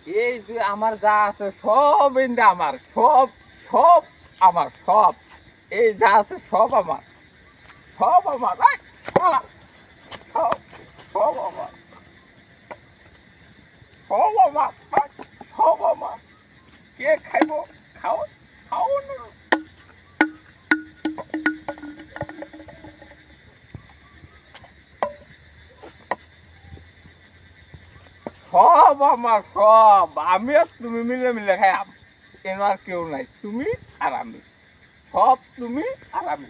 এই যে আমার যা আছে সব ইন্দা আমার, সব সব আমার, সব এই যা আছে সব আমার, সব আমার, এই, শালা, সব সব আমার, সব আমার, এই, সব আমার। কে খাইব? খাও, খাও না। সব আমার, সব আমি আর তুমি মিলে মিলে খাইয়াম। কেন আর কেউ নাই, তুমি আর আমি, সব তুমি আর আমি।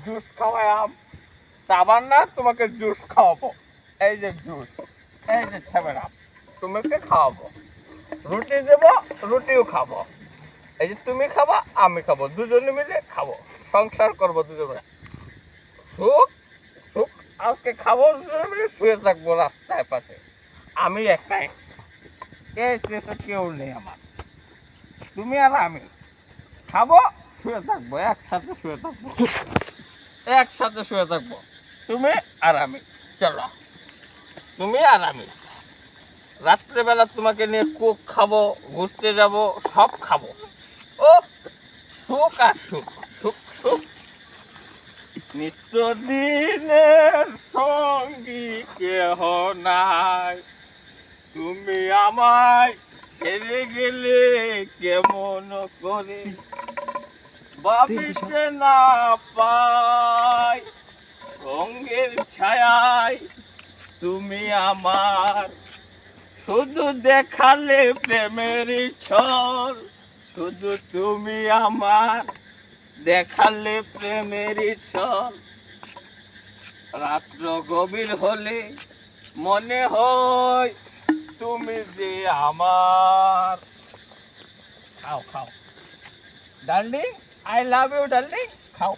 জুস খাওয়াইয়াম, তাবার না তোমাকে জুস খাওয়াবো। এই যে জুস, এই যে ছেবেরাম, তোমাকে খাওয়াবো। রুটি দেবো, রুটিও খাবো। এই যে তুমি খাবা, আমি খাবো, দুজনে মিলে খাবো, সংসার করবো দুজনে। সুখ সুখ আজকে খাবো, দুজনে মিলে শুয়ে থাকবো রাস্তায় পাশে। আমি একটাই, এই দেশে কেউ নেই আমার, তুমি আর আমি খাবো, শুয়ে থাকবো, একসাথে শুয়ে থাকবো, একসাথে শুয়ে থাকবো, তুমি আর আমি। চলো, তুমি আর আমি রাত্রেবেলা তোমাকে নিয়ে কোক খাবো, ঘুরতে যাব, সব খাবো। ও সুখ আর সুখ, সুখ সুখ। নিত্যদিনের সঙ্গী কেহ নাই, তুমি আমায় ছেড়ে গেলে কেমন করে ভাবিতে না পাই। রঙের ছায়ায় তুমি আমার, শুধু দেখালে প্রেমের ছল, শুধু তুমি আমার দেখালে প্রেমের ছল। রাত্র গভীর হলে মনে হয় তুমি যে আমার। খাও খাও darling, I love you darling, খাও।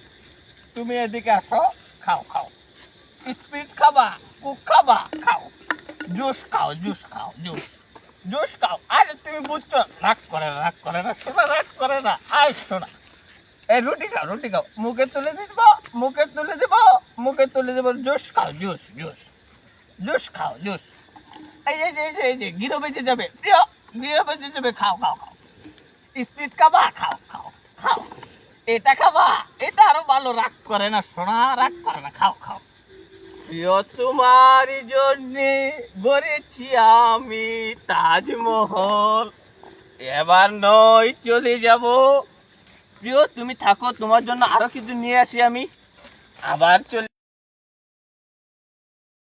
তুমি এদিকে আসো, খাও খাও। স্পিড খাবা, কুক খাবা, খাও। জুস খাও, জুস খাও, জুস জুস খাও। আরে তুমি বুঝছো, রাগ করে না, রাগ করে না শোনা, রাগ করে না। আয় শোনা, এই রুটি খাও, রুটি খাও, মুখে তুলে দিব, মুখে তুলে দেব, মুখে তুলে দেবো। জুস খাও, জুস জুস জুস খাও, জুস। এই যে এই যে এই যে গিরো বেঁচে যাবে, প্রিয় গিরো বেঁচে যাবে, খাও খাও খাও। স্পিড খাবা, খাও খাও খাও। এটা খাবা, এটা আরো ভালো, রাগ করে না সোনা, রাগ করে না, খাও খাও। প্রিয় তোমারই জন্যে গড়েছি আমি তাজমহল, এবার নয় চলে যাব। প্রিয় তুমি থাকো, তোমার জন্য আরো কিছু নিয়ে আসি আমি, আবার চলে